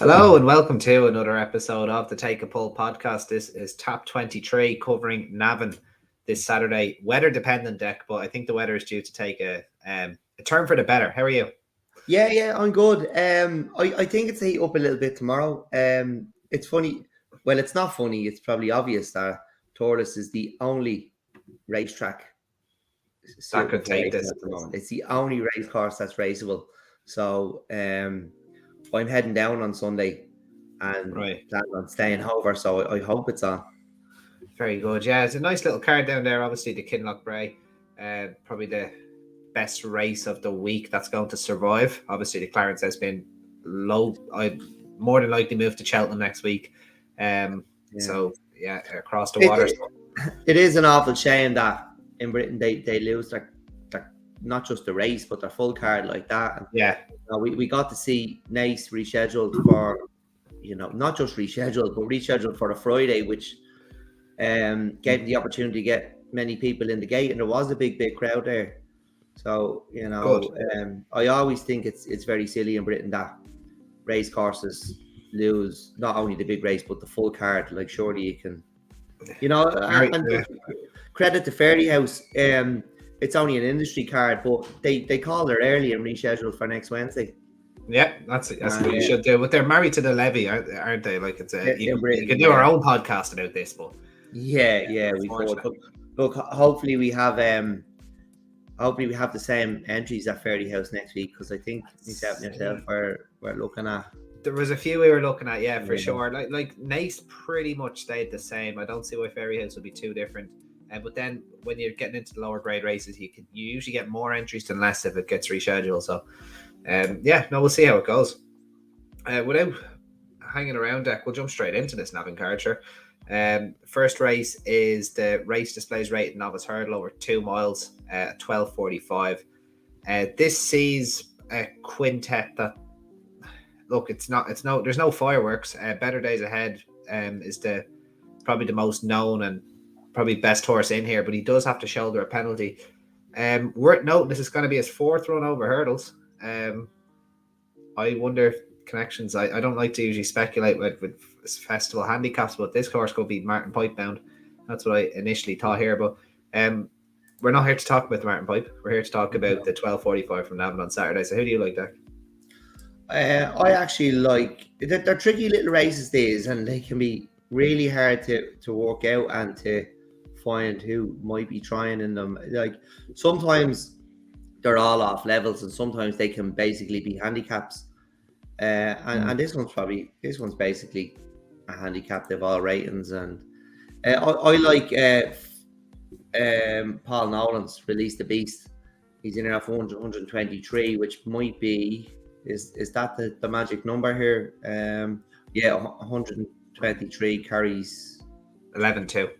Hello and welcome to another episode of the Take a Pull podcast. This is Top 23 covering Navan this Saturday. Weather dependent, Dec, but I think the weather is due to take a turn for the better. How are you? Yeah, I'm good. I think it's heat up a little bit tomorrow. It's funny. Well, it's not funny. It's probably obvious that Thurles is the only racetrack That suitable could for take racing this. at the moment. It's the only race course that's raceable. So I'm heading down on Sunday and Right. plan on staying over. So I hope it's on. Very good. Yeah, it's a nice little card down there. Obviously, the Kinloch Bray, probably the best race of the week that's going to survive. Obviously, the Clarence has been low. I'd more than likely move to Cheltenham next week. So yeah, across the waters. It is an awful shame that in Britain they lose their not just the race but their full card like that. And, yeah, we got to see Nice rescheduled for, not just rescheduled, but rescheduled for the Friday, which gave the opportunity to get many people in the gate, and there was a big crowd there. So I always think it's very silly in Britain that race courses lose not only the big race but the full card. Like, surely you can, credit to Fairyhouse. It's only an industry card, but they called it early and rescheduled for next Wednesday. Yeah, that's what you should do. But they're married to the levy, aren't they? Like, it's you can do our own podcast about this, but yeah, we could. Look, hopefully we have the same entries at Fairyhouse next week, because I think myself and yourself we're looking at. There was a few we were looking at, yeah, for sure. Like Nice pretty much stayed the same. I don't see why Fairyhouse would be too different. But then when you're getting into the lower grade races, you usually get more entries than less if it gets rescheduled. So, we'll see how it goes. Without hanging around, Dec, we'll jump straight into this Navan card. First race is the Race Displays Rated Novice Hurdle over 2 miles at 12:45. This sees a quintet that, look, there's no fireworks. Better Days Ahead is probably the most known and probably best horse in here, but he does have to shoulder a penalty. Worth noting, this is going to be his 4th run over hurdles. I wonder connections. I don't like to usually speculate with festival handicaps, but this horse could be Martin Pipe bound. That's what I initially thought here, but we're not here to talk about the Martin Pipe. We're here to talk about the 12:45 from Navan on Saturday. So who do you like, Dec? I actually like, they're tricky little races these, and they can be really hard to work out and to find who might be trying in them. Like, sometimes they're all off levels, and sometimes they can basically be handicaps. And this one's basically a handicap. They've all ratings, and I like Paul Nolan's Release the Beast. He's in there for 123, which might be, is that the magic number here? 123 carries 11-2,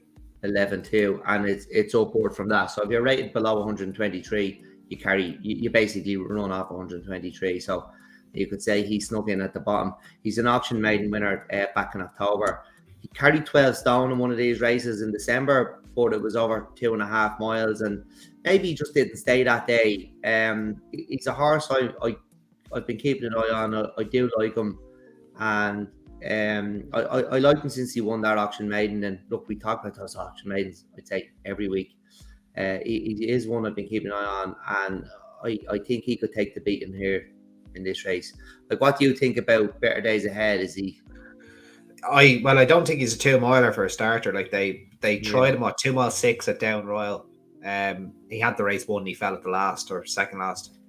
and it's upward from that. So if you're rated below 123, you basically run off 123. So you could say he snuck in at the bottom. He's an auction maiden winner back in October. He carried 12 stone in one of these races in December, but it was over 2.5 miles, and maybe he just didn't stay that day. He's a horse I've been keeping an eye on. I do like him, and I like him since he won that auction maiden. And look, we talk about those auction maidens, I'd say, every week. He is one I've been keeping an eye on, and I think he could take the beating here in this race. Like, what do you think about Better Days Ahead? Is he? I don't think he's a 2 miler for a starter. Like, they tried him at 2 mile 6 at Down Royal. He had the race won. He fell at the last or second last.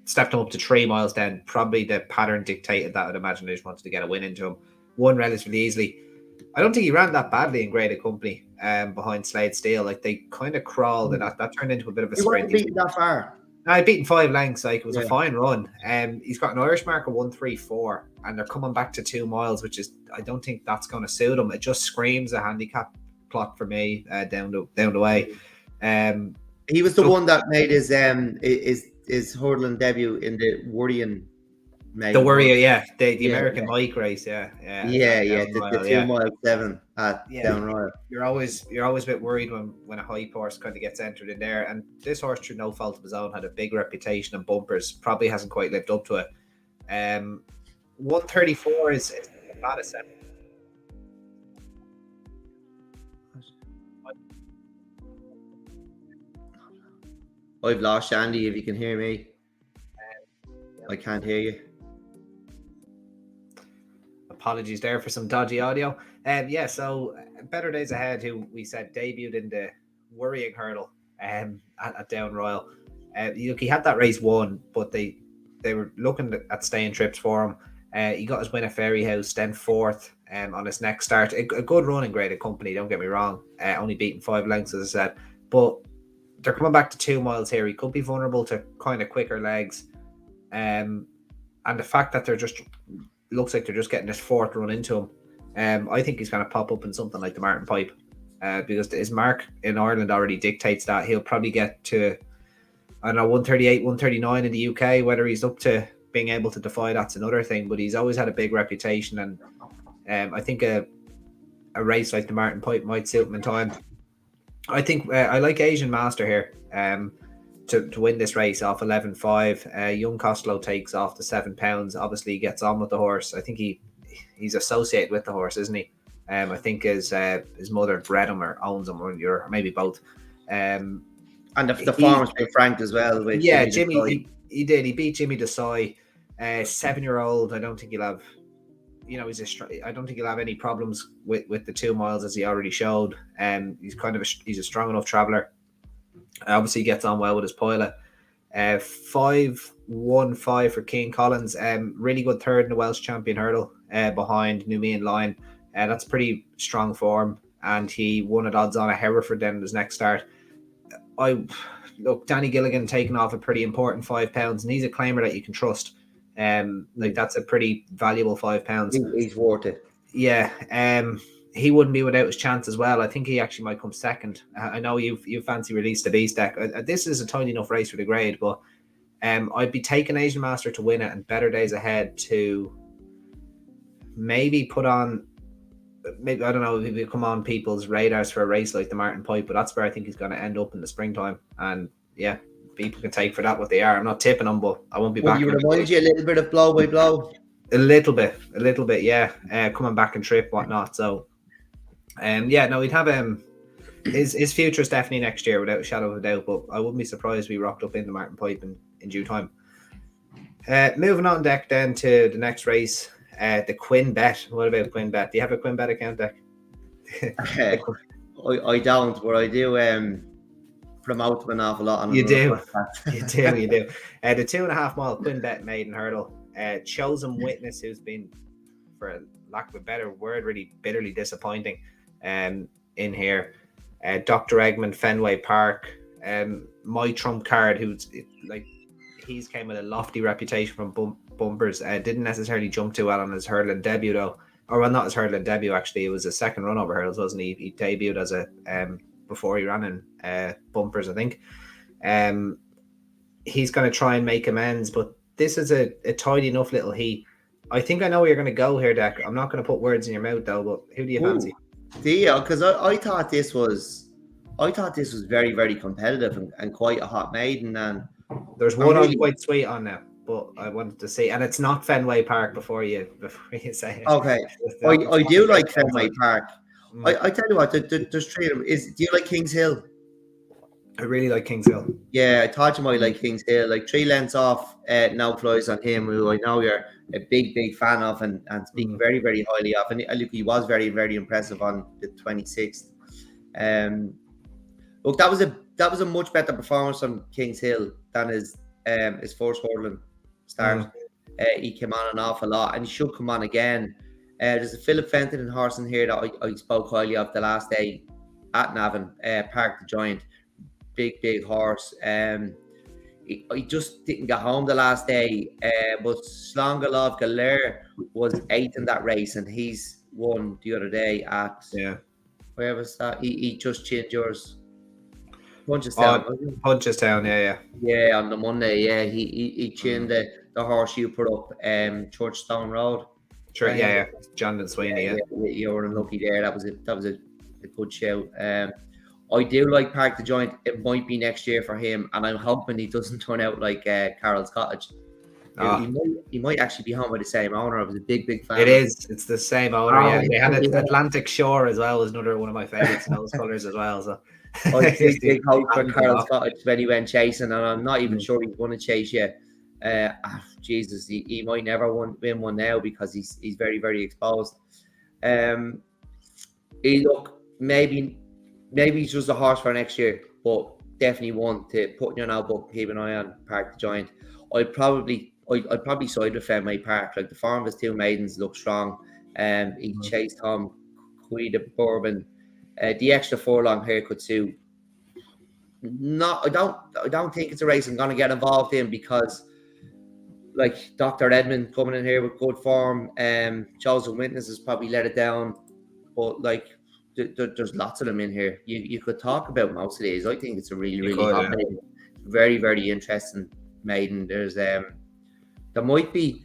Stepped him up to 3 miles. Then probably the pattern dictated that. I'd imagine they just wanted to get a win into him. Won relatively easily. I don't think he ran that badly in graded company behind Slade Steele. Like, they kind of crawled, and that turned into a bit of a sprint. He wasn't beaten that far. I beaten 5 lengths. Like, it was a fine run. He's got an Irish mark of 134, and they're coming back to 2 miles, which is, I don't think that's going to suit him. It just screams a handicap plot for me down the way. He was the one that made his hurdling debut in the Worrying. The Warrior, yeah, the American bike race, the 2 mile 7 at Down Royal. You're always a bit worried when a hype horse kind of gets entered in there, and this horse, through no fault of his own, had a big reputation and bumpers. Probably hasn't quite lived up to it. 134 is about a 7. I've lost Andy. If you can hear me, I can't hear you. Apologies there for some dodgy audio. Yeah, so Better Days Ahead, who we said debuted in the worrying hurdle at Down Royal. Look, he had that race won, but they were looking at staying trips for him. He got his win at Fairy House, then fourth on his next start. A good run in graded company, don't get me wrong. Only beaten 5 lengths, as I said. But they're coming back to 2 miles here. He could be vulnerable to kind of quicker legs. And the fact that looks like they're just getting this fourth run into him. I think he's going to pop up in something like the Martin Pipe, because his mark in Ireland already dictates that he'll probably get to, I don't know, 138, 139 in the UK. Whether he's up to being able to defy that's another thing, but he's always had a big reputation, and I think a race like the Martin Pipe might suit him in time. I think I like Asian Master here to win this race off 11.5. Young Costello takes off the £7. Obviously, he gets on with the horse. I think he's associated with the horse, isn't he? I think his mother bred him or owns him, or maybe both. And the farm's been franked as well. With Jimmy he did. He beat Jimmy Desai, 7-year-old. I don't think he'll have. I don't think he'll have any problems with the 2 miles, as he already showed. He's a strong enough traveller. Obviously, he gets on well with his pilot. 5.15 for King Collins. Really good third in the Welsh Champion hurdle behind Numian Line. That's pretty strong form, and he won at odds on a Hereford then in his next start. Danny Gilligan taking off a pretty important £5, and he's a claimer that you can trust. That's a pretty valuable £5. He's worth it. Yeah. He wouldn't be without his chance as well. I think he actually might come second. I know you fancy Release the Beast, Dec. This is a tiny enough race for the grade, but I'd be taking Asian Master to win it, and Better Days Ahead to maybe put on. Maybe, I don't know, if he'll come on people's radars for a race like the Martin Pipe, but that's where I think he's going to end up in the springtime. And yeah, people can take for that what they are. I'm not tipping them, but I won't be back. You remind you a little bit of blow by blow. A little bit, yeah. Coming back and trip, whatnot. So, he'd have his future is definitely next year without a shadow of a doubt. But I wouldn't be surprised if we rocked up in the Martin Pipe in due time. Moving on, Dec, then to the next race, the Quinn Bet. What about Quinn Bet? Do you have a Quinn Bet account, Dec? I don't, but I do promote them an awful lot. On you do. The 2.5 mile Quinn Bet maiden hurdle. Chosen Witness, who's been, for lack of a better word, really bitterly disappointing in here. Dr. Eggman, Fenway Park. My trump card, he's came with a lofty reputation from bumpers. Didn't necessarily jump too well on his hurdling debut though. Or well, not his hurdling debut actually. It was a second run over hurdles, wasn't he? He debuted as a before he ran in bumpers, I think. He's going to try and make amends, but this is a tidy enough little heat. I think I know where you're going to go here, Dec. I'm not going to put words in your mouth though, but who do you fancy? Because I thought this was very, very competitive and quite a hot maiden. And there's one I'm quite sweet on now, but I wanted to see, and it's not Fenway Park before you say it. Okay, I do like Fenway Park. I tell you what, there's 3 of them. Do you like Kings Hill? I really like Kings Hill. Yeah, I thought you might like Kings Hill. Like 3 lengths off, now flies on him, who I know you're a big fan of and speak very, very highly of. And look, he was very, very impressive on the 26th. Look, that was a much better performance on Kings Hill than his first hurdling start. He came on an awful lot, and he should come on again. There's a Philip Fenton and horse in here that I spoke highly of the last day at Navan, Park the Giant. Big horse. He just didn't get home the last day. But Slongalov Galer was 8th in that race, and he's won the other day at where was that? He just changed yours. Punchestown, yeah. Yeah, on the Monday, yeah. He chinned the horse you put up, Churchstone Road. Sure, yeah. Jonathan Sweeney, yeah. You were unlucky there. That was a good shout. I do like Park the Giant. It might be next year for him, and I'm hoping he doesn't turn out like Carroll's Cottage. He might actually be home by the same owner. I was a big fan. It is. It's the same owner. Oh, Yeah, they had yeah. Atlantic Shore as well. Is another one of my favorites in those colors as well. So I was a big hope for Haven't Carl come off. Scottish when he went chasing, and I'm not even sure he's won a chase yet. Jesus, he might never win one now because he's very, very exposed. Look, maybe he's just a horse for next year, but definitely one to put in your notebook, keep an eye on. Park the Giant. I'd probably side with Fenway Park. Like the form of his two maidens look strong. He chased Tom Queen of Bourbon. The extra furlong here could suit. I don't think it's a race I'm going to get involved in because, like, Dr. Edmund coming in here with good form. Chosen Witness has probably let it down, but like there's lots of them in here. You could talk about most of these. I think it's a really hot maiden. Very, very interesting maiden. There's there might be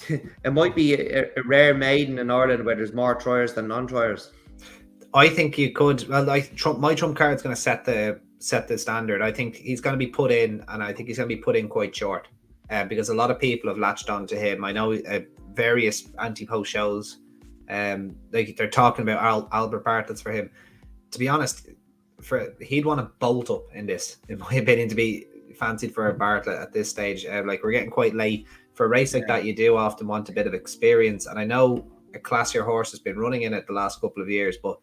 it might be a rare maiden in Ireland where there's more triers than non-triers. I think you could. Well, my trump card's going to set the standard. I think he's going to be put in, and I think he's going to be put in quite short, because a lot of people have latched on to him. I know various anti-post shows, like they're talking about Albert Bartlett's for him. To be honest, he'd want to bolt up in this, in my opinion, to be fancied for a Bartlett at this stage. Like we're getting quite late for a race like that. You do often want a bit of experience, and I know a classier horse has been running in it the last couple of years, but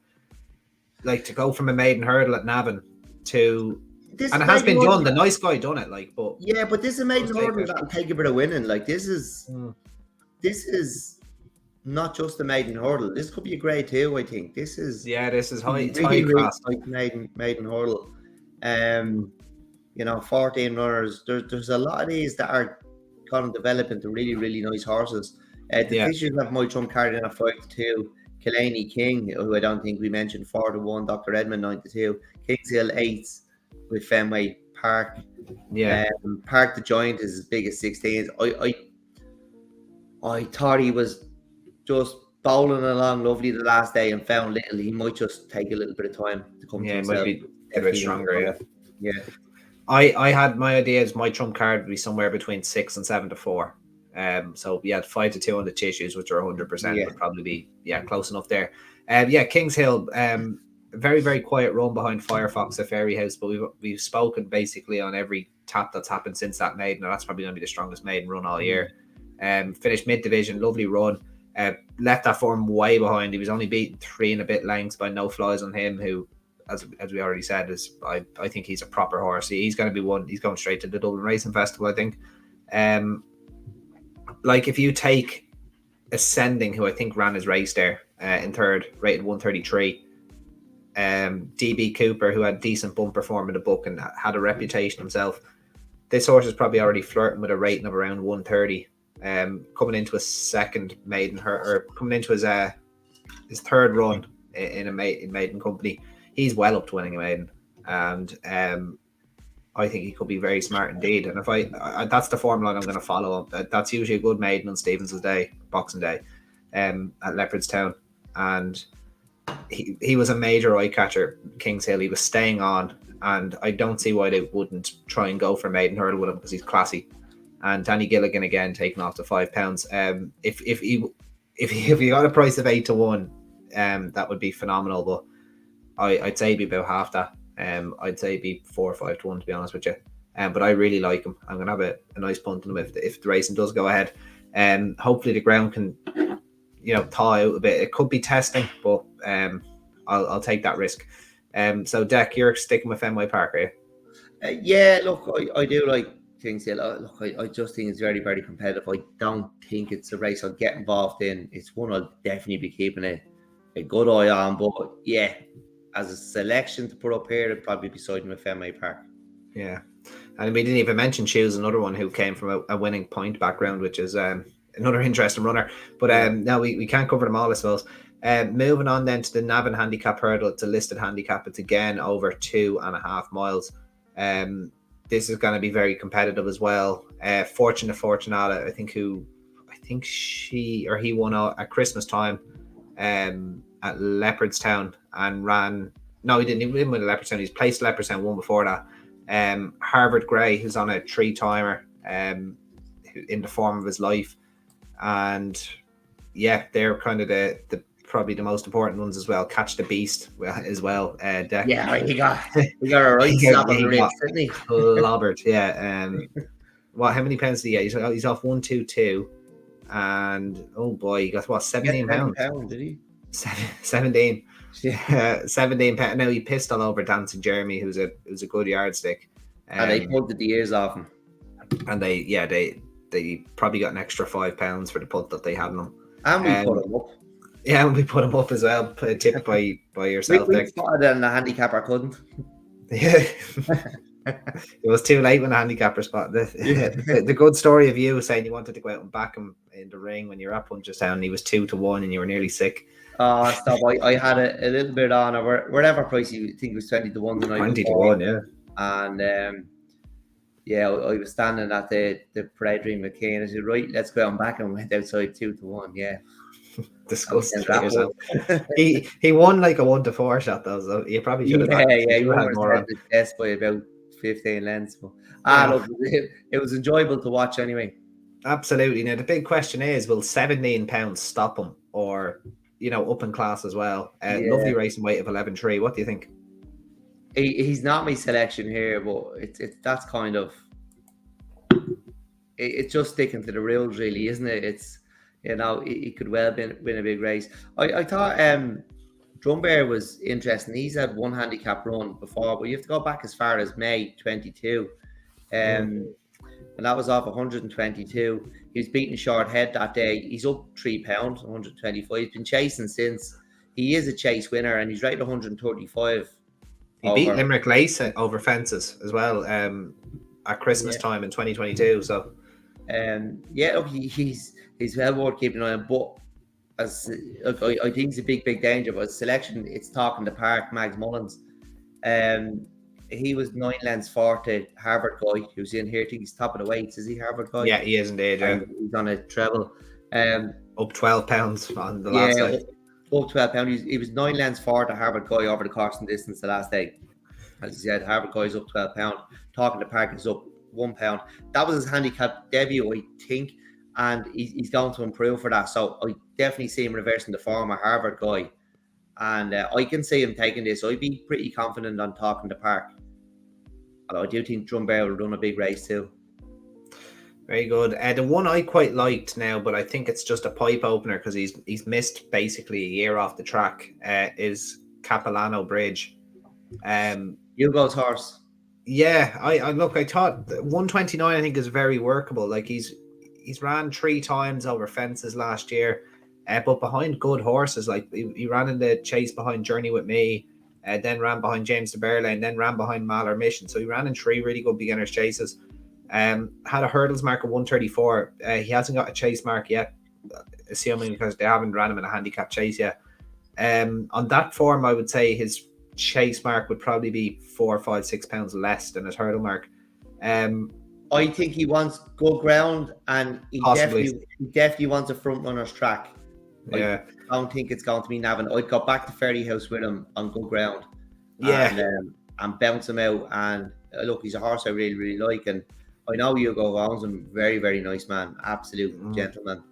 like to go from a maiden hurdle at Navan to and it has been done. The nice guy done it, like, but yeah, but this is a maiden hurdle that'll take a bit of winning. Like this is not just a maiden hurdle. This could be a grade 2. I think this is high class, like maiden hurdle. 14 runners. There's a lot of these that are going to develop into really nice horses. The Fishers have my trump card in a 5-2. Killaney King, who I don't think we mentioned, 4-1. Dr. Edmund 9-2. Kingshill 8 with Fenway Park. Park the Giant is as big as 16. I thought he was just bowling along lovely the last day and found little. He might just take a little bit of time to come to himself. Might be a bit stronger. Yeah. I had my ideas. My trump card would be somewhere between 6 and 7-4. So we had 5-2 on the tissues, which are 100%. Would probably be close enough there. Kings Hill, very, very quiet run behind Firefox at Fairyhouse, but we've spoken basically on every tap that's happened since that maiden. Now that's probably going to be the strongest maiden run all year. Finished mid division, lovely run. Left that form way behind. He was only beaten 3 and a bit lengths by No Flies on him, who, as we already said, is I think he's a proper horse. He's going to be one. He's going straight to the Dublin Racing Festival, I think. Like if you take Ascending, who I think ran his race there in third, rated 133. DB Cooper, who had decent bumper form in the book and had a reputation himself. This horse is probably already flirting with a rating of around 130. Coming into a second maiden or coming into his third run in maiden company, he's well up to winning a maiden, and I think he could be very smart indeed. And if I that's the formula I'm going to follow. That's usually a good maiden on Stevens's Day, Boxing Day, at Leopardstown, and he was a major eye catcher. Kings Hill, he was staying on, and I don't see why they wouldn't try and go for maiden hurdle with him because he's classy. And Danny Gilligan again taking off the £5. If he got a price of 8-1, that would be phenomenal. But I'd say it'd be about half that. I'd say it'd be 4 or 5-1 to be honest with you. But I really like him. I'm gonna have a nice punt on him if the racing does go ahead. Hopefully the ground can thaw out a bit. It could be testing, but I'll take that risk. So Dec, you're sticking with Fenway Park, are you? Yeah, look, I do like Kings Hill. Look, I just think it's very, very competitive. I don't think it's a race I'll get involved in. It's one I'll definitely be keeping a good eye on. But yeah, as a selection to put up here, it'd probably be siding with Fenway Park. Yeah, and we didn't even mention Choose, another one who came from a winning point background, which is another interesting runner. But no, we can't cover them all, I suppose. Moving on then to the Navan handicap hurdle. It's a listed handicap. It's again over 2.5 miles. This is going to be very competitive as well. Fortunata, I think she or he won at Christmas time at Leopardstown and ran. No, he didn't win at Leopardstown. He's placed Leopardstown one before that. Harvard Gray, who's on a 3-timer, in the form of his life, and yeah, they're kind of the probably the most important ones as well. Catch the Beast as well. Dec. Yeah, he got a right slap on the wrist, didn't he? Clobbered, yeah. How many pounds did he get? He's off 122, and oh boy, he got what, 17 pounds? Did he? 17. Yeah. 17 pounds. Now he pissed all over Dancing Jeremy, who's a good yardstick. And they punted the ears off him. And they probably got an extra £5 for the punt that they had on him. And we put him up. Yeah, and we put him up as well. Tipped by yourself. We spotted it and the handicapper couldn't. Yeah. It was too late when the handicapper spotted it. The good story of you saying you wanted to go out and back him in the ring when you're at Punchestown and he was 2-1 and you were nearly sick. Oh, stop. I had a little bit on, or whatever price you think it was 20-1 the night 20-1, yeah. And yeah, I was standing at the parade ring with Kane. I said, right, let's go out and back, and went outside 2-1. Yeah, disgusting. He won like a 1-4 shot though, so you probably should have. Yeah, he won the test by about 15 lengths. But look, it was enjoyable to watch anyway. Absolutely. Now the big question is, will 17 pounds stop him, or up in class as well? Lovely racing weight of 11.3. What do you think? He's not my selection here, but that's kind of it's just sticking to the rules, really, isn't it? It's he could well win a big race. I thought Drumbear was interesting. He's had one handicap run before, but you have to go back as far as May 22, and that was off 122. He was beating short head that day. He's up £3, 125. He's been chasing since. He is a chase winner, and he's right 135. He beat Limerick Lace over fences as well at Christmas time in 2022. So, he's well worth keeping an eye on. But I think he's a big danger. But his selection, it's talking the park. Mags Mullins, he was 9 lengths far to Harvard guy who's in here. I think he's top of the weights. Is he Harvard guy? Yeah, he is indeed. Yeah. He's on a treble. Up £12 on the last day. Up £12. He was 9 lengths far to Harvard guy over the caution distance the last day. As he said, Harvard guy's up £12. Talking to Park is up £1. That was his handicap debut, I think, and he's going to improve for that. So I definitely see him reversing the form of Harvard guy, and I can see him taking this. I'd be pretty confident on Talking to Park. Although I do think Drumbear will run a big race too. Very good. The one I quite liked now, but I think it's just a pipe opener because he's missed basically a year off the track, is Capilano Bridge. Hugo's horse. Yeah, I thought 129 I think is very workable. Like he's ran 3 times over fences last year, but behind good horses. Like he ran in the chase behind Journey With Me, then ran behind James de Berlane, then ran behind Mahler Mission. So he ran in 3 really good beginners chases. Had a hurdles mark of 134. He hasn't got a chase mark yet, assuming because they haven't ran him in a handicap chase yet. On that form, I would say his chase mark would probably be 4, 5, 6 pounds less than his hurdle mark. I think he wants good ground, and he definitely wants a front runner's track. Yeah, I don't think it's going to be Navan. I'd go back to Ferryhouse with him on good ground. Yeah, and bounce him out. And look, he's a horse I really, really like, and I know Hugo owns him. Very, very nice man, absolute gentleman.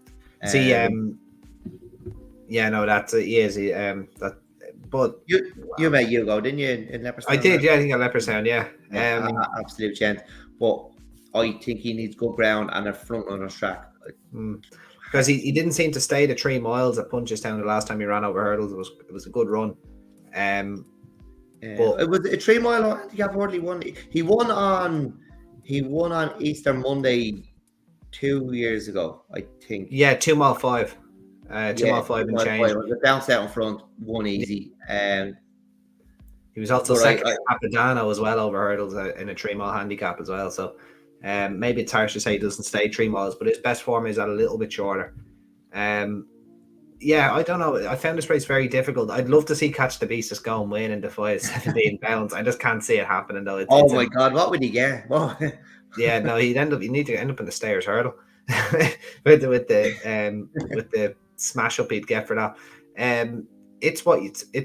See, yeah, no, that's he is. That, but you met Hugo, didn't you, in Leopardstown? I did, yeah. I think at Leopardstown, yeah. Absolute gent. But I think he needs good ground and a front runner's track. Because he didn't seem to stay the 3 miles at Punchestown the last time he ran over hurdles. It was a good run. But it was a 3 mile handicap hardly won. He won on Easter Monday 2 years ago, I think. Yeah, 2 mile 5. 2 mile 5 and change. It was a bounce out in front, won easy. He was also second at Capadano as well over hurdles in a 3 mile handicap as well. So maybe it's harsh to say he doesn't stay 3 miles, but his best form is at a little bit shorter. Yeah, I don't know. I found this race very difficult. I'd love to see Catch the Beast just go and win and defy 17 pounds. I just can't see it happening though. My God, what would he get? Yeah, no, you need to end up in the stairs hurdle with the smash up he'd get for that. It's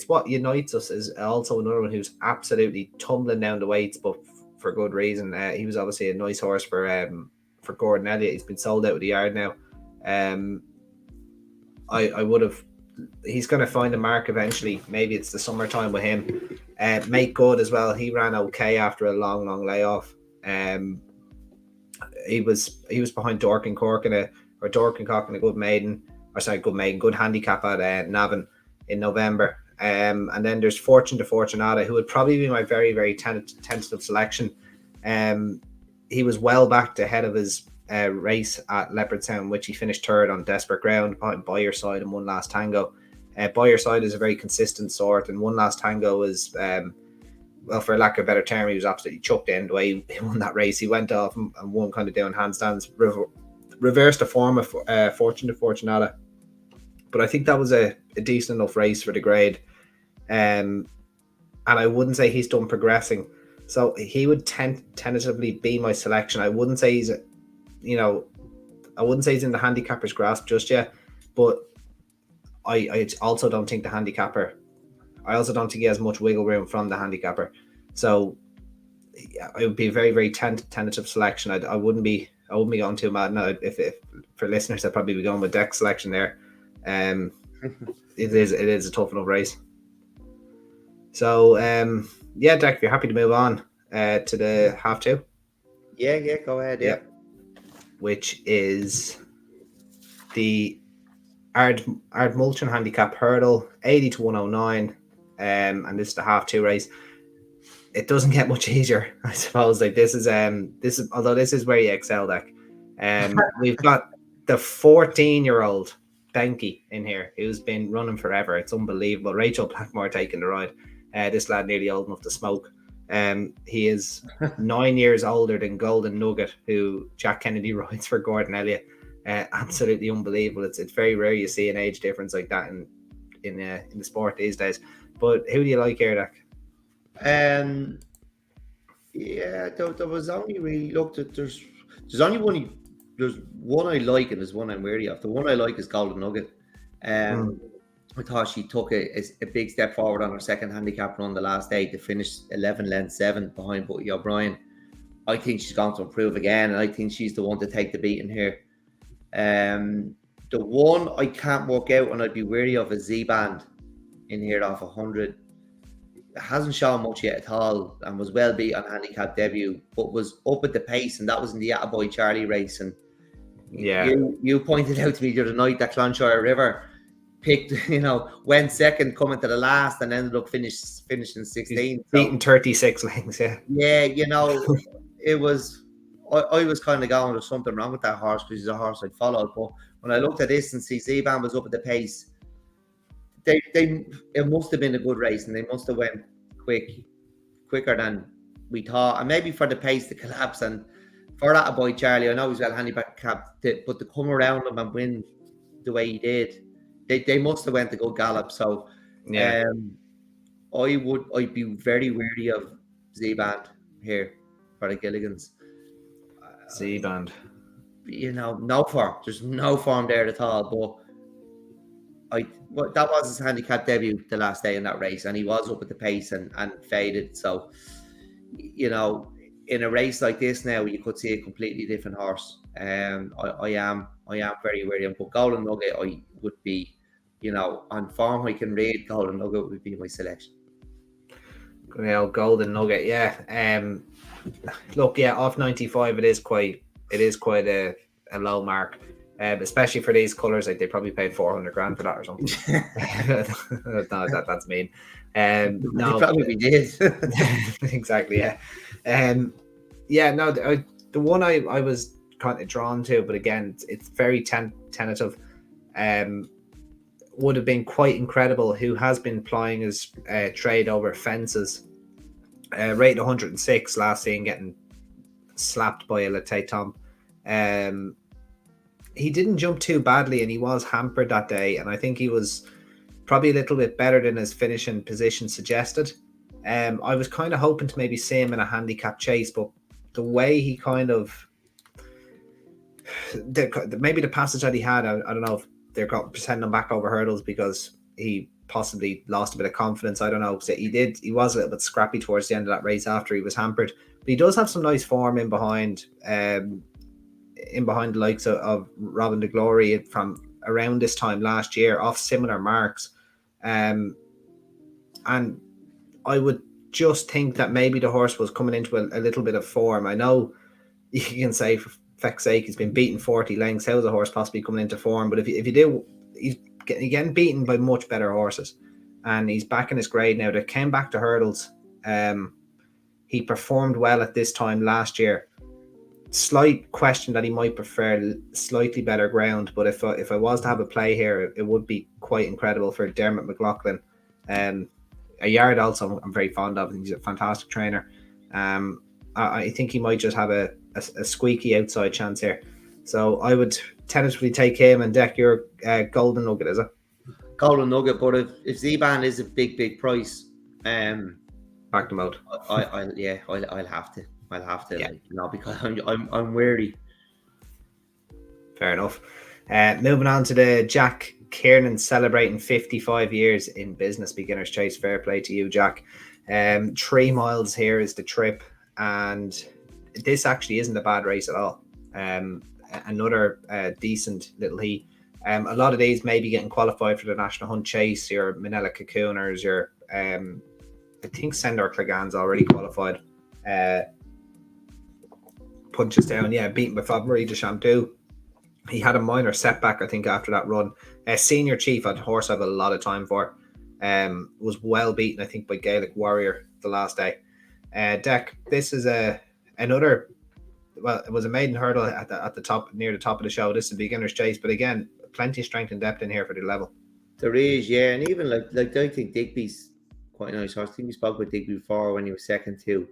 what unites us is also another one who's absolutely tumbling down the weights, but for good reason. He was obviously a nice horse for for Gordon Elliott. He's been sold out of the yard now. I would have. He's going to find a mark eventually. Maybe it's the summertime with him. Make Good as well. He ran okay after a long layoff. He was behind Dorking Cork in a good handicap at Navan in November. And then there's Fortune to Fortunata, who would probably be my very, very tentative selection. He was well backed ahead of his race at Leopardstown, which he finished third on desperate ground behind Boyerside and One Last Tango. Boyerside is a very consistent sort, and One Last Tango is, well, for lack of a better term, he was absolutely chucked in the way he won that race. He went off and won kind of doing handstands, reversed the form of Fortune to Fortunata. But I think that was a decent enough race for the grade. And I wouldn't say he's done progressing. So he would tentatively be my selection. I wouldn't say he's, I wouldn't say he's in the handicapper's grasp just yet. But I also don't think I also don't think he has much wiggle room from the handicapper. So it would be a very, very tentative selection. I wouldn't be going too mad. No, if for listeners, I'd probably be going with Dec's selection there. It is a tough enough race. So Dec, if you're happy to move on to the half two. Yeah, go ahead. Yeah. Which is the Ard Mulchan handicap hurdle, 80 to 109. And this is the half two race. It doesn't get much easier, I suppose. Like this is although this is where you excel, Dec. We've got the 14-year-old Benke in here, who's been running forever. It's unbelievable. Rachel Blackmore taking the ride. This lad nearly old enough to smoke. He is 9 years older than Golden Nugget, who Jack Kennedy rides for Gordon Elliott. Absolutely unbelievable. It's very rare you see an age difference like that in the sport these days. But who do you like here, Dec? There was only really looked at. There's only one. There's one I like and there's one I'm wary of. The one I like is Golden Nugget. I thought she took a big step forward on her second handicap run the last day to finish 11 lengths 7 behind Buddy O'Brien. I think she's going to improve again, and I think she's the one to take the beating here. The one I can't work out and I'd be wary of is Z-Band in here off 100. It hasn't shown much yet at all and was well beat on handicap debut, but was up at the pace, and that was in the Attaboy Charlie race. And you pointed out to me the other night that Clonshire River picked, went second coming to the last and ended up finishing 16. Beating 36 lengths, yeah. Yeah, it was, I was kind of going, there's something wrong with that horse because he's a horse I followed. But when I looked at this and see Z-Band was up at the pace, it must have been a good race, and they must have went quicker than we thought. And maybe for the pace to collapse, and for that boy Charlie, I know he's well handicapped, but to come around him and win the way he did, they must have went to go Gallop. So I'd be very wary of Z-Band here for the Gilligans. Z-Band. No form. There's no form there at all. But that was his handicap debut the last day in that race, and he was up at the pace and faded. So, in a race like this now, you could see a completely different horse. I am very wary of him. But Golden Nugget, I would be, on form I can read, Golden Nugget would be my selection. Golden Nugget, yeah. Look, yeah, off 95, it is quite a low mark. Especially for these colours, like they probably paid 400 grand for that or something. No, that's mean. No, they probably did. Exactly, yeah. The one I was kind of drawn to, but again, it's very tentative. Would have been quite incredible. Who has been plying his trade over fences? Rated 106 last season, getting slapped by a Latte Tomp. He didn't jump too badly, and he was hampered that day, and I think he was probably a little bit better than his finishing position suggested. I was kind of hoping to maybe see him in a handicap chase, but the way he kind of maybe the passage that he had, I don't know if they're sending him back over hurdles because he possibly lost a bit of confidence. I don't know, because he was a little bit scrappy towards the end of that race after he was hampered, but he does have some nice form in behind. in behind the likes of Robin de Glory from around this time last year off similar marks. And I would just think that maybe the horse was coming into a little bit of form. I know you can say for feck's sake he's been beaten 40 lengths. How's a horse possibly coming into form? But if you do, he's getting beaten by much better horses, and he's back in his grade now. They came back to hurdles. He performed well at this time last year. Slight question that he might prefer slightly better ground, but if I was to have a play here, it would be quite incredible for Dermot McLaughlin. A yard also I'm very fond of. He's a fantastic trainer. I think he might just have a squeaky outside chance here. So I would tentatively take him. And Dec, your golden nugget, is it? Golden nugget, but if Zeban is a big price, back them out. I'll have to. Yeah. Because I'm wary. Fair enough. Moving on to the Jack Kiernan celebrating 55 years in business, Beginner's Chase. Fair play to you, Jack. 3 miles here is the trip, and this actually isn't a bad race at all. Another decent little heat. A lot of these may be getting qualified for the National Hunt Chase. Your Manila Cocooners, your I think Sendor Cleggan's already qualified. Punches down, beaten by Fabry de Champdou. He had a minor setback, I think, after that run. Senior Chief, a horse I have a lot of time for, was well beaten, I think, by Gaelic Warrior the last day. Dec, this is another. Well, it was a maiden hurdle at the top, near the top of the show. This is a Beginner's Chase, but again, plenty of strength and depth in here for the level. There is, yeah, and even like I think Digby's quite a nice horse. I think we spoke with Digby before when he was second to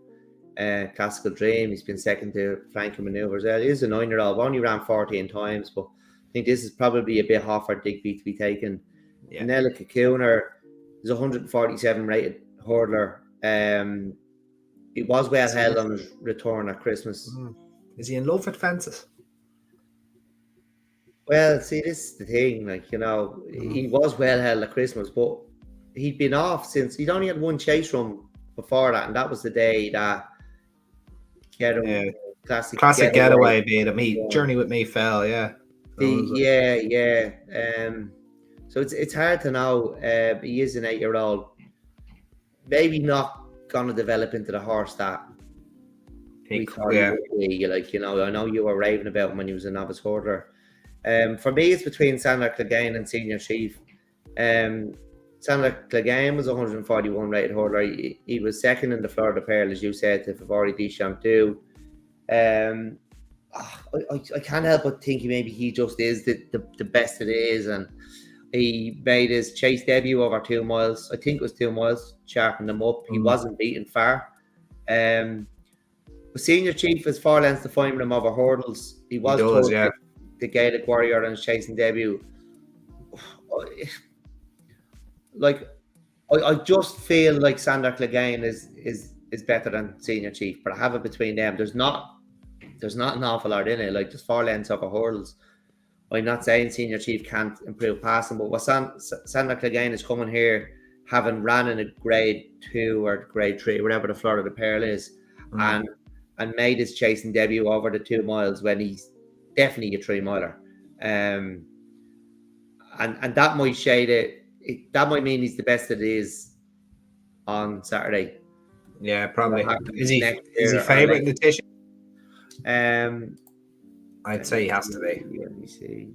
Classical Dream. He's been second to Flanker Manoeuvres. He is a 9-year-old. Only ran 14 times, but I think this is probably a bit hot for Digby to be taken. Yeah. Nella Cocooner is 147 rated hurdler. He was well held on his return at Christmas. Is he in love with fences? Well, see, this is the thing. He was well held at Christmas, but he'd been off since he'd only had one chase run before that, and that was the day that Classic Getaway beat him. Journey with Me fell, so it's hard to know. He is an 8-year-old, maybe not gonna develop into the horse that we thought he would be. I know you were raving about him when he was a novice hurdler. For me, it's between Sandler Clegane and Senior Chief. Sandler Clegane was 141 rated hurdler. He was second in the Florida Pearl, as you said, to Fabry de Champdou. I can't help but think maybe he just is the best it is, and he made his chase debut over 2 miles. I think it was 2 miles, sharpened him up. He wasn't beaten far. Senior Chief is 4 lengths to find him over hurdles. He was told the Gaelic Warrior on his chasing debut. I just feel like Sandor Clegane is better than Senior Chief, but I have it between them. There's not an awful lot in it. There's 4 lengths over hurdles. I'm not saying Senior Chief can't improve passing, but what Sandor Clegane is coming here, having ran in a grade 2 or grade 3, whatever the Florida Pearl is, and made his chasing debut over the 2 miles when he's definitely a 3-miler. And that might shade it. That might mean he's the best it is on Saturday. Yeah, probably. Is he favourite in the tissue? I'd say he has to be. Let me see.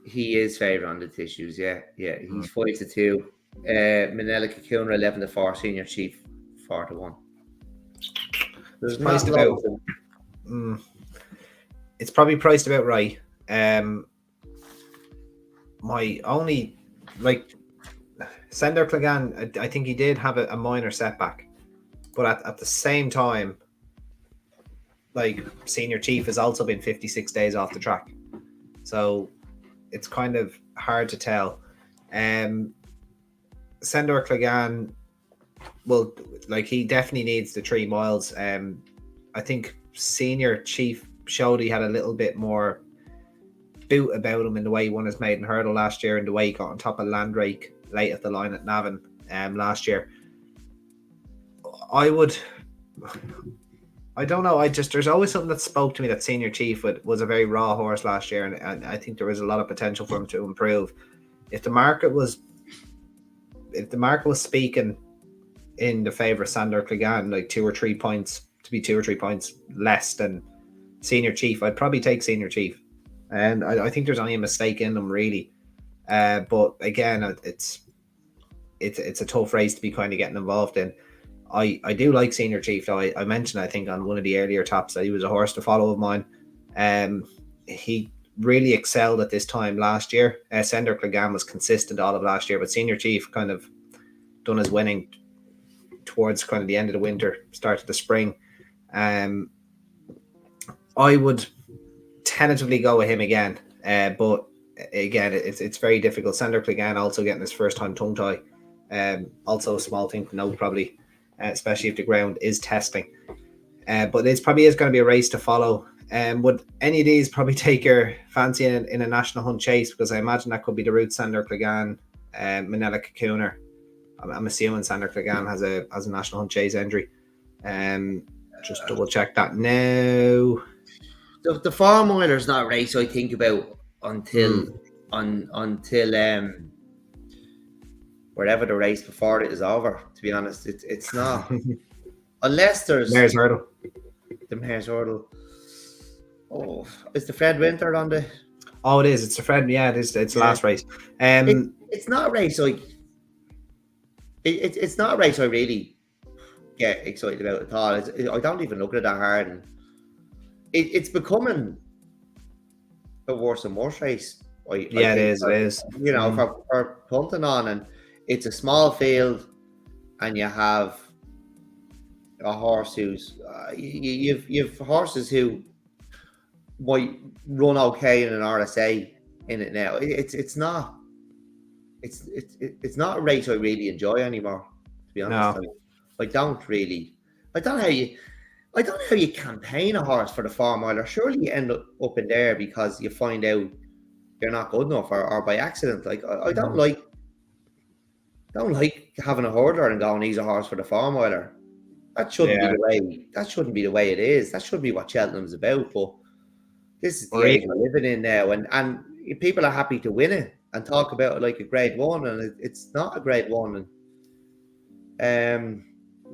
He is favourite on the tissues. Yeah. He's 5-2. Manila Cocooner 11-4. Senior Chief 4-1. It's priced about. It's probably priced about right. My only Sendor Clegane, I think he did have a minor setback, but at the same time, Senior Chief has also been 56 days off the track, so it's kind of hard to tell. Sendor Clegane, well, he definitely needs the 3 miles. I think Senior Chief showed he had a little bit more boot about him in the way he won his maiden hurdle last year and the way he got on top of Landrake late at the line at Navan last year. I I don't know. There's always something that spoke to me that Senior Chief was a very raw horse last year, and I think there was a lot of potential for him to improve. If the market was speaking in the favour of Sandor Clegane, like 2 or 3 points less than Senior Chief, I'd probably take Senior Chief. And I think there's only a mistake in them, really. But again, it's a tough race to be kind of getting involved in. I do like Senior Chief, though. I mentioned, I think, on one of the earlier tops that he was a horse to follow of mine. He really excelled at this time last year. Sandor Clegane was consistent all of last year, but Senior Chief kind of done his winning towards kind of the end of the winter, start of the spring. I would tentatively go with him again, but again, it's very difficult. Sandor Clegane also getting his first time tongue tie. Also a small thing to note, probably, especially if the ground is testing. But it's probably is going to be a race to follow. Would any of these probably take your fancy in a national hunt chase? Because I imagine that could be the route Sandor Clegane, Manila Cocooner. I'm assuming Sandor Clegane has a national hunt chase entry. Just double check that now. The Farm Oiler's not a race I think about until wherever the race before it is over. To be honest, it's not unless there's Mare's Hurdle. The Mare's Hurdle. Oh, is the Fred Winter on the? Oh, it is. It's the Fred. Yeah, it is. It's the last race. It's not a race like. It's not a race I really get excited about at all. I don't even look at it that hard, and it's becoming a worse and worse race. It is. You know, for punting on, and it's a small field, and you have a horse who's you've horses who might run okay in an RSA in it now. It's not a race I really enjoy anymore, to be honest. No. I don't know how you campaign a horse for the Farm Oiler. Surely you end up in there because you find out you're not good enough or by accident. Like I don't like having a hurdler and going, he's a horse for the Farm Oiler. That shouldn't be the way it is. That should be what Cheltenham's about. But this is the age we're living in now, and people are happy to win it and talk about it like a grade one, and it's not a grade one. And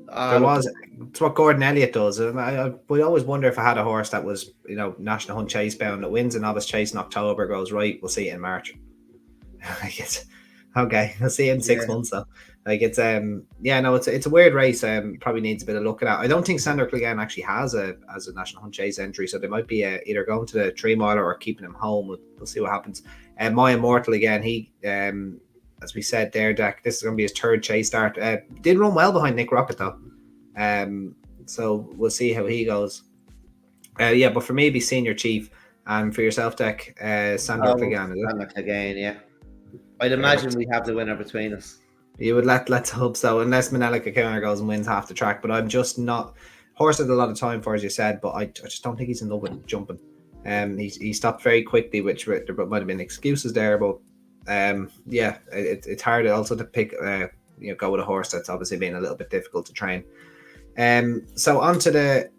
it's what Gordon Elliott does. And I would always wonder if I had a horse that was, national hunt chase bound, that wins a novice chase in October, goes, right, we'll see it in March. Okay, I'll see it in 6 months though. Like it's a weird race. Probably needs a bit of looking at. I don't think Sandor Clegane actually has a national hunt chase entry, so they might be either going to the 3 miler or keeping him home. We'll see what happens. My Immortal again. He as we said there, Dec, this is going to be his 3rd chase start. Did run well behind Nick Rocket though. So we'll see how he goes. But for me, it'd be Senior Chief, and for yourself, Dec, Sandor Clegane. Sandor Clegane, yeah. I'd imagine we have the winner between us. You would let's hope so, unless Manila Cocooner goes and wins half the track. But I'm just not. Horse had a lot of time for, as you said, but I just don't think he's in love with jumping. He stopped very quickly, which there might have been excuses there, but it's hard also to pick. Go with a horse that's obviously been a little bit difficult to train. So onto the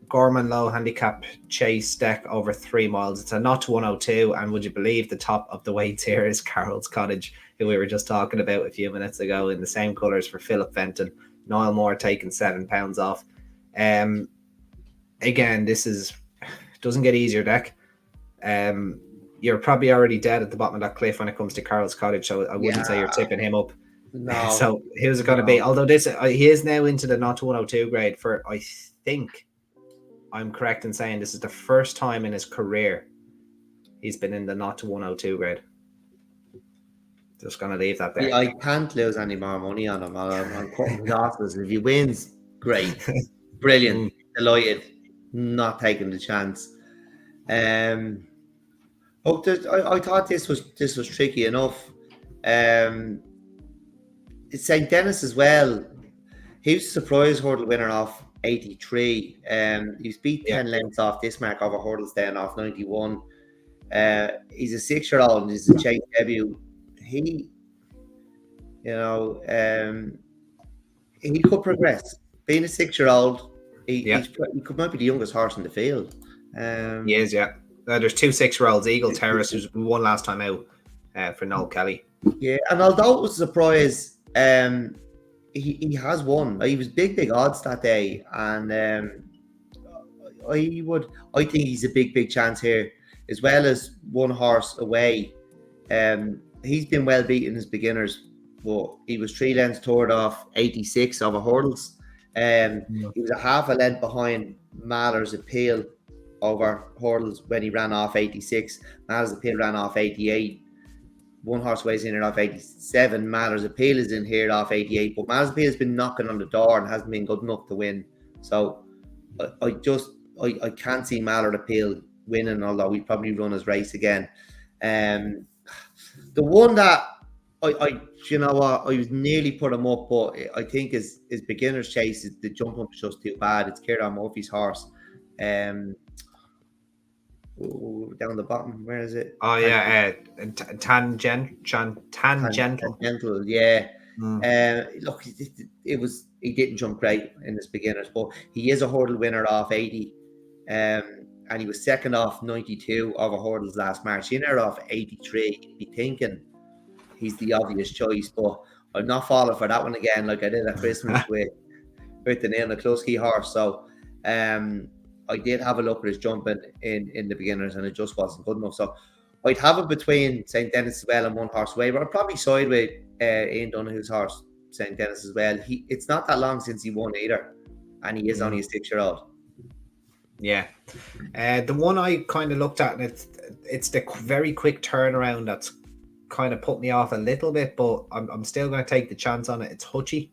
Gorman Low Handicap Chase Dec over 3 miles. It's a not to 102, and would you believe the top of the weights here is Carroll's Cottage, who we were just talking about a few minutes ago, in the same colours for Philip Fenton. Niall Moore taking £7 off. Again, this doesn't get easier, Dec. You're probably already dead at the bottom of that cliff when it comes to Carroll's Cottage, so I wouldn't say you're tipping him up. No. So who's it going to be? Although he is now into the not to 102 grade for, I think I'm correct in saying this is the first time in his career he's been in the not to 102 grade. Just going to leave that there. Yeah, I can't lose any more money on him. I'm cutting losses. If he wins, great. Brilliant. Delighted. Not taking the chance. I thought this was tricky enough. It's St. Denis as well. He was a surprise hurdle winner off 83. He's beat 10 lengths off this mark over hurdles then off 91. He's a 6-year-old and he's a chase debut. He could progress. Being a 6-year-old, Yeah. He might be the youngest horse in the field. He is, yeah. There's 2 6-year-olds, Eagle Terrace, who's won last time out for Noel Kelly. Yeah, and although it was a surprise, he has won. He was big odds that day, and I think he's a big chance here, as well as one horse away. He's been well beaten as beginners, but he was 3 lengths toward off 86 over hurdles. He was a half a length behind Mahler's Appeal over hurdles when he ran off 86. Mahler's Appeal ran off 88. One horse weighs in here off 87. Mahler's Appeal is in here off 88, but Mahler's Appeal has been knocking on the door and hasn't been good enough to win. So I can't see Mahler's Appeal winning, although we probably run his race again. The one that I was nearly put him up, but I think his beginner's chase is the jump up is just too bad. It's Kieran Murphy's horse. Down the bottom, where is it? Oh yeah, Tangential. Yeah. Look, he didn't jump great in his beginners, but he is a hurdle winner off 80. And he was second off 92 over hurdles last March. In there off 83, you'd be thinking he's the obvious choice, but I'm not falling for that one again, like I did at Christmas with the Neil McCluskey horse. So I did have a look at his jumping in the beginners, and it just wasn't good enough. So I'd have it between St. Denis as well and one horse away, but I'd probably side with Ian Donoghue's horse, St. Denis as well. It's not that long since he won either, and he is only a 6-year-old. Yeah. The one I kind of looked at, and it's the very quick turnaround that's kind of put me off a little bit, but I'm still going to take the chance on it. It's Hutchie.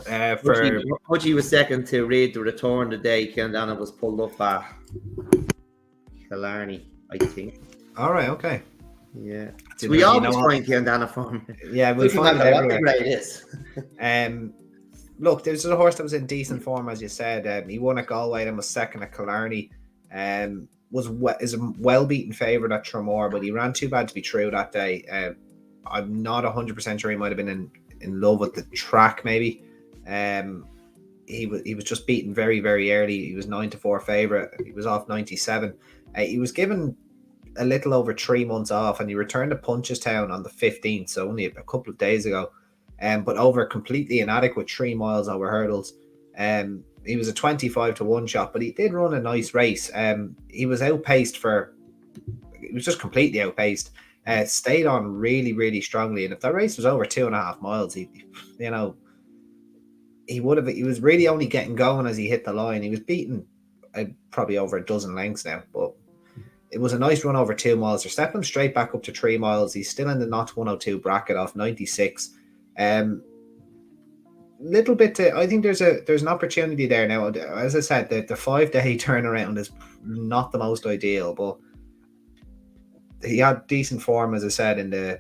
Hutchie was second to Reid the Return the day Kendana was pulled up at Killarney, I think. All right, okay. Yeah. So we always find Kendana from. Yeah, we'll find it everywhere. What the grade is. Look, there's a horse that was in decent form, as you said. He won at Galway and was second at Killarney. Is a well-beaten favourite at Tramore, but he ran too bad to be true that day. I'm not 100% sure he might have been in love with the track, maybe. He was just beaten very, very early. He was 9-4 favourite. He was off 97. He was given a little over 3 months off, and he returned to Punchestown on the 15th, so only a couple of days ago. But over completely inadequate 3 miles over hurdles. He was a 25-1 shot, but he did run a nice race. He was just completely outpaced. Stayed on really, really strongly, and if that race was over 2.5 miles, he was really only getting going as he hit the line. He was beaten probably over a dozen lengths now, but it was a nice run over 2 miles. They're stepping him straight back up to 3 miles. He's still in the not 102 bracket off 96. Little bit I think there's an opportunity there now. As I said, the 5-day turnaround is not the most ideal, but he had decent form, as I said, in the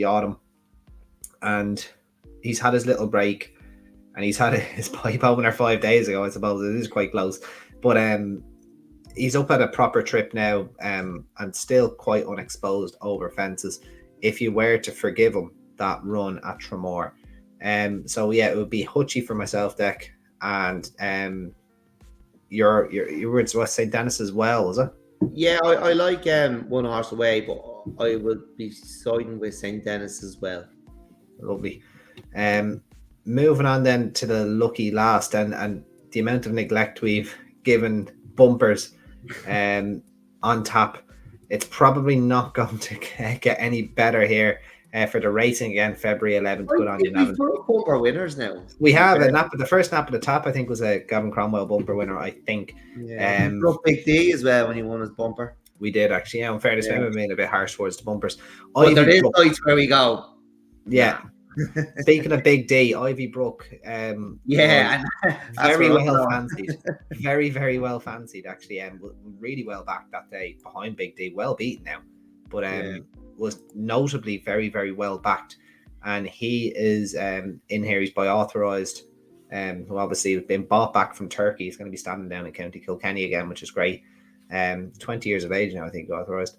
autumn, and he's had his little break, and he's had his pipe opener 5 days ago. I suppose it is quite close, but he's up at a proper trip now, and still quite unexposed over fences. If you were to forgive him that run at Tramore. So yeah, it would be Hutchie for myself, Dec, and your words was St. Denis as well, is it? Yeah, I like one horse away, but I would be siding with St. Denis as well. Lovely. Moving on then to the lucky last, and the amount of neglect we've given bumpers on tap. It's probably not going to get any better here for the racing again. February 11th. Good on you, Navan. We've bumper winners now. We have the first nap of the tap. I think was a Gavin Cromwell bumper winner. I think. Yeah. We broke Big D as well when he won his bumper. We did actually. Yeah, in fairness, maybe being a bit harsh towards the bumpers. But there is nights where we go. Yeah. Speaking of Big D, Ivy Brook. Yeah, very well fancied. Very, very well fancied, actually. Really well backed that day behind Big D. Well beaten now, but was notably very, very well backed. And he is in here. He's by Authorised, who obviously has been bought back from Turkey. He's going to be standing down in County Kilkenny again, which is great. 20 years of age now, I think, Authorised.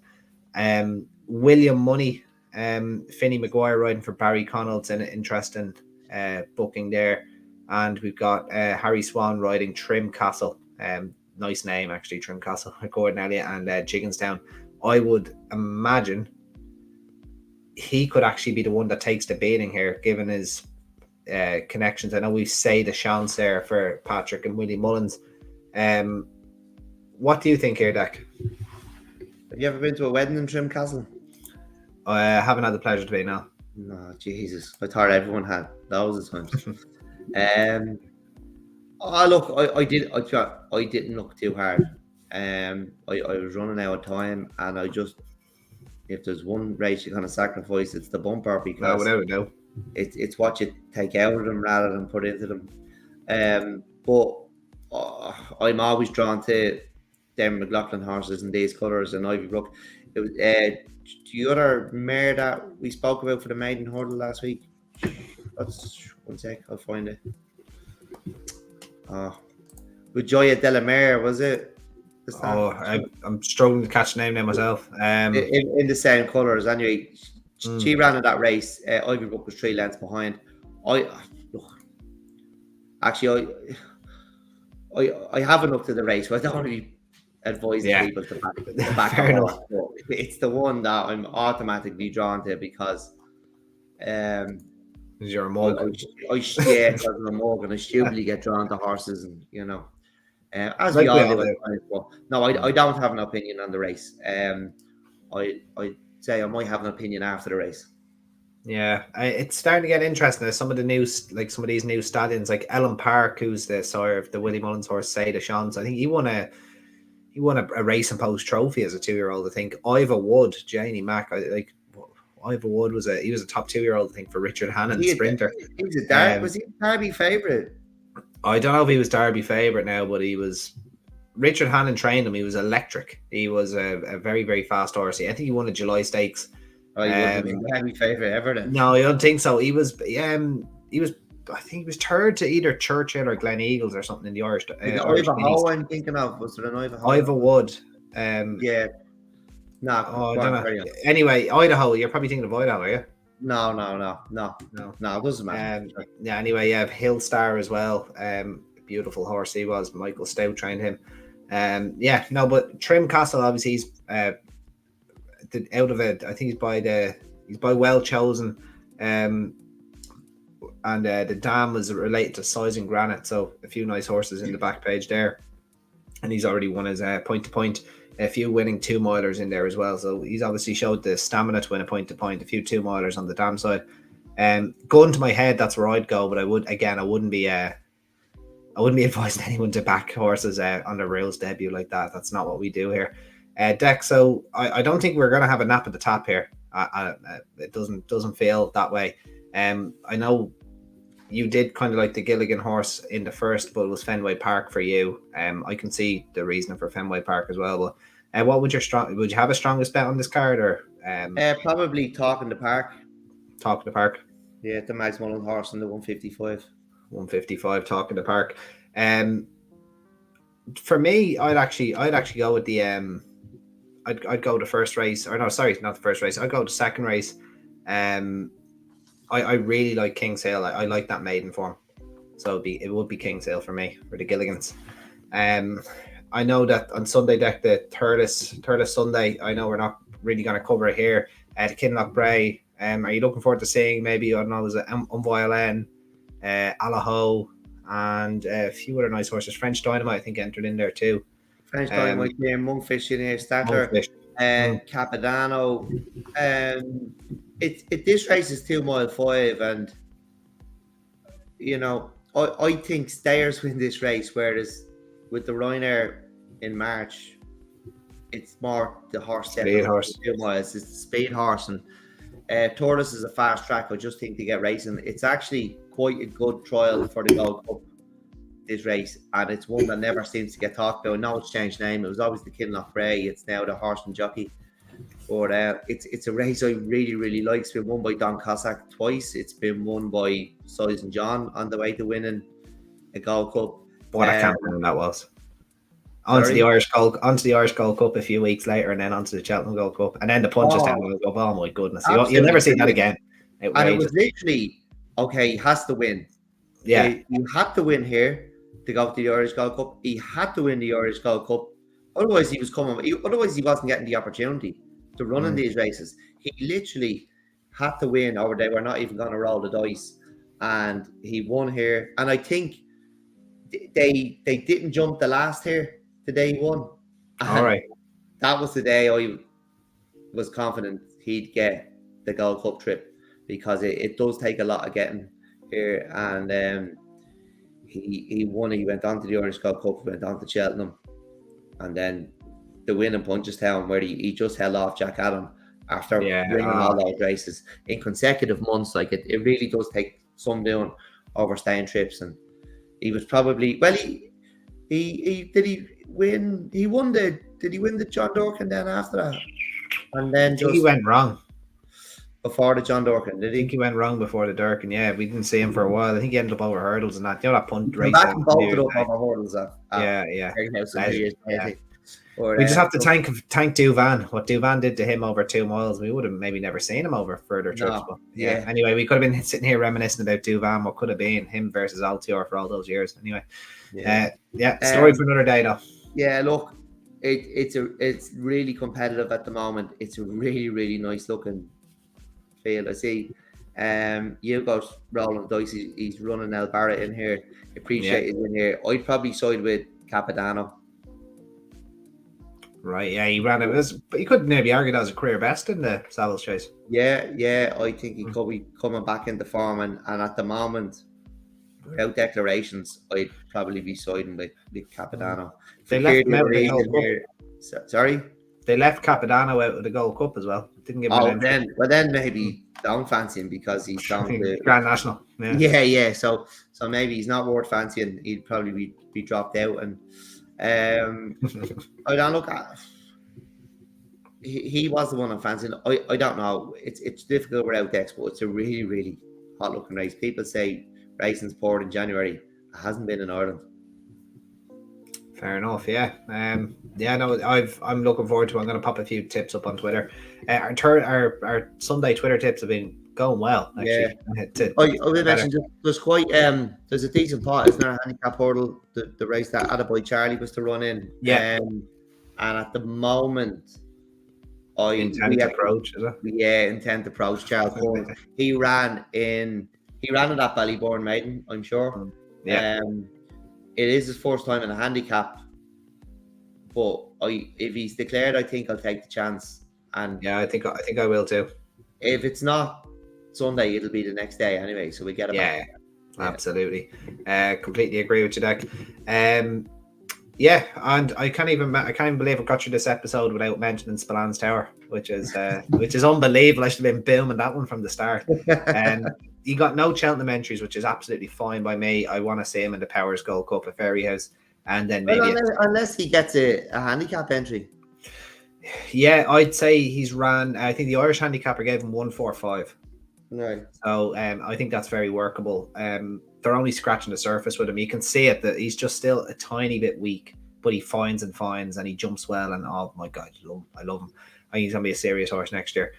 William Money. Finney Maguire riding for Barry Connell. It's an interesting booking there. and we've got Harry Swan riding Trim Castle. Nice name, actually, Trim Castle. Gordon Elliott and Jigginstown. I would imagine he could actually be the one that takes the beating here, given his connections. I know we say the chance there for Patrick and Willie Mullins. What do you think here, Dec? Have you ever been to a wedding in Trim Castle? I haven't had the pleasure to be, now. No, Jesus. I thought everyone had thousands of times. Look, I didn't look too hard. I was running out of time, and if there's one race you're going to sacrifice, it's the bumper, because without a doubt, it's what you take out of them rather than put into them. But I'm always drawn to them McLaughlin horses in these colours and Ivy Brook. It was the other mare that we spoke about for the maiden hurdle last week. That's 1 sec, I'll find it. With Joya Delamere, was it? I'm struggling to catch the name now myself. In the same colours, anyway. She ran in that race. Ivy Brook was 3 lengths behind. I haven't looked at the race, so I don't want to be advising people to back Fair enough. It's the one that I'm automatically drawn to because you're a mug. Because I'm a mug, and I stupidly get drawn to horses, and as Like we all we do. No, I don't have an opinion on the race. I'd say I might have an opinion after the race. Yeah, it's starting to get interesting. Some of the news, like some of these new stallions, like Ellen Park, who's the sire of the Willie Mullins horse, Say the Shans. I think he won a Racing Post trophy as a 2-year-old. I think Iva Wood, Janie Mack. Iva Wood was a top 2-year-old. I think for Richard Hannon, sprinter. He was a Derby. Was he Derby favourite? I don't know if he was Derby favourite now, but he was. Richard Hannon trained him. He was electric. He was a very, very fast horse. I think he won a July Stakes. Oh, he wouldn't have been Derby favourite ever then. No, I don't think so. He was. I think he was third to either Churchill or Glen Eagles or something in the Irish. Iva Ho I'm thinking of. Was there an Iva Ho? Iva Wood. Yeah. No. I don't know. Anyway, Idaho. You're probably thinking of Idaho, are you? No. It doesn't matter. Anyway, you have Hillstar as well. Beautiful horse he was. Michael Stout trained him. But Trim Castle, obviously, he's out of it. I think he's by Well Chosen. And the dam was related to Sizing Granite, so a few nice horses in the back page there. And he's already won his point-to-point. A few winning 2-milers in there as well. So he's obviously showed the stamina to win a point-to-point. A few 2-milers on the dam side. Gun to my head, that's where I'd go. But I wouldn't be advising anyone to back horses on the rails debut like that. That's not what we do here. Dec, so I don't think we're going to have a nap at the top here. It doesn't feel that way. I know you did kind of like the Gilligan horse in the first, but it was Fenway Park for you. I can see the reason for Fenway Park as well. But what would you have a strongest bet on this card, or probably Talking the Park. Talking the Park. Yeah, the Max Mullen horse in the 155. 155 Talking the Park. For me, I'd actually go with the I'd go the first race, or no, sorry, not the first race. I'd go the second race. I really like King's Hill. I like that maiden form, so it would be King's Hill for me, for the Gilligans. I know that on Sunday, Dec, the Thurles Sunday. I know we're not really going to cover it here. The Kinloch Bray. Are you looking forward to seeing maybe, I don't know, was it Violin, Alaho, and a few other nice horses? French Dynamite, I think, entered in there too. French Dynamite, Monkfish in here, Starter, Capadano. This race is 2 mile 5, and I think Stayers win this race, whereas with the Ryanair in March, it's more the horse speed horse. 2 miles. It's the speed horse, and Thurles is a fast track. I just think to get racing, it's actually quite a good trial for the Gold Cup, this race, and it's one that never seems to get talked about. Now it's changed name. It was always the Kinloch Bray. It's now the Horse and Jockey. But it's a race I really, really like. It's been won by Don Cossack twice. It's been won by Size and John on the way to winning a Gold Cup. What a campaign that was. Onto the Irish Gold Cup a few weeks later, and then onto the Cheltenham Gold Cup, and then the punches down the Gold Cup. Oh my goodness, you'll never see that again. And it was literally, okay, he has to win. You had to win here to go to the Irish Gold Cup. He had to win the Irish Gold Cup. Otherwise, he was coming. Otherwise, he wasn't getting the opportunity to run in these races. He literally had to win, or they were not even going to roll the dice. And he won here. And I think they didn't jump the last here the day he won. All right. That was the day I was confident he'd get the Gold Cup trip, because it does take a lot of getting here. And he won. He went on to the Irish Gold Cup, went on to Cheltenham, and then the win in Punchestown, where he just held off Jack Adam after winning all those races in consecutive months. Like it really does take some doing over staying trips. And he was probably he did he win the John Dorkin then after that? And then he went wrong before the John Dorkin, did he? I think he went wrong before the Durkin. Yeah, we didn't see him for a while. I think he ended up over hurdles and that. You know that punt race. Back and bolted up over hurdles. Yeah. But, we just have to thank Duvan. What Duvan did to him over 2 miles, we would have maybe never seen him over further trips. No, but anyway, we could have been sitting here reminiscing about Duvan. What could have been him versus Altior for all those years. Anyway, story for another day though. Yeah, look, it's really competitive at the moment. It's a really, really nice looking field. I see Hugo's rolling dice. He's running El Barrett in here. Appreciate it in here. I'd probably side with Capodanno. Right, yeah, he ran it. But he could maybe argue that was a career best in the Savills chase. Yeah, I think he could be coming back into form, and at the moment, without declarations, I'd probably be siding with Capodanno. They left him out of the Gold Cup. Sorry? They left Capodanno out of the Gold Cup as well. Didn't give him then maybe don't fancy him because he's down to Grand National. Yeah. So maybe he's not worth fancying. He'd probably be dropped out. And I don't look at. He was the one I'm fancying. I don't know. It's difficult without Dex, but it's a really, really hot looking race. People say racing's poured in January. It hasn't been in Ireland. Fair enough, yeah. I'm looking forward to it. I'm going to pop a few tips up on Twitter. Our Sunday Twitter tips have been going well, actually. Yeah. I will mention there's quite there's a decent pot, isn't there? A handicap hurdle, the race that Attaboy Charlie was to run in. Yeah. And at the moment, Intent Approach, is it? Yeah, Intent Approach, Charles Ford. He ran in that Ballybourne maiden, I'm sure. Yeah. It is his first time in a handicap, but if he's declared, I think I'll take the chance. And yeah, I think I will too. If it's not Sunday, it'll be the next day anyway. So we get it back. Absolutely. Completely agree with you, Dec. And I can't even believe I got through this episode without mentioning Spillane Tower, which is unbelievable. I should have been booming that one from the start. And he got no Cheltenham entries, which is absolutely fine by me. I want to see him in the Powers Gold Cup at Fairyhouse, and then maybe unless he gets a handicap entry. Yeah, I'd say he's ran. I think the Irish handicapper gave him 145. Right. So I think that's very workable. They're only scratching the surface with him. You can see it that he's just still a tiny bit weak, but he finds and he jumps well. And oh my God, I love him. I think he's gonna be a serious horse next year.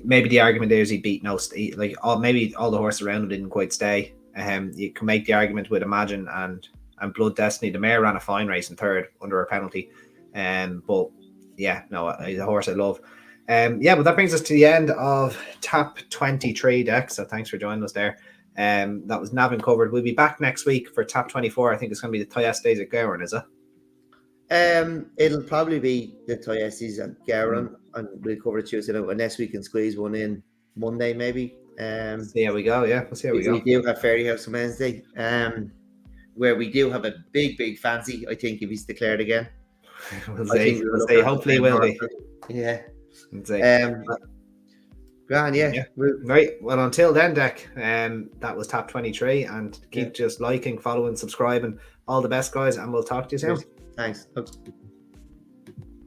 Maybe the argument there is he beat maybe all the horses around him didn't quite stay. You can make the argument with Imagine and Blood Destiny. The mare ran a fine race in third under a penalty. But yeah, no, he's a horse I love. But that brings us to the end of Tap 23 Dec. So thanks for joining us there. That was Navan covered. We'll be back next week for Tap 24. I think it's going to be the Toyas Days at Gowran, is it? It'll probably be the Toyas at Gowran, and we'll cover it Tuesday night, unless we can squeeze one in Monday, maybe. See how we go. Yeah, we'll see how we go. We do have Fairyhouse on Wednesday, where we do have a big fancy. I think if he's declared again, we'll see. Hopefully, he will be. Yeah. Grand, yeah. Right. Well, until then, Dec, that was Tap 23, and keep just liking, following, subscribing. All the best, guys, and we'll talk to you soon. Thanks.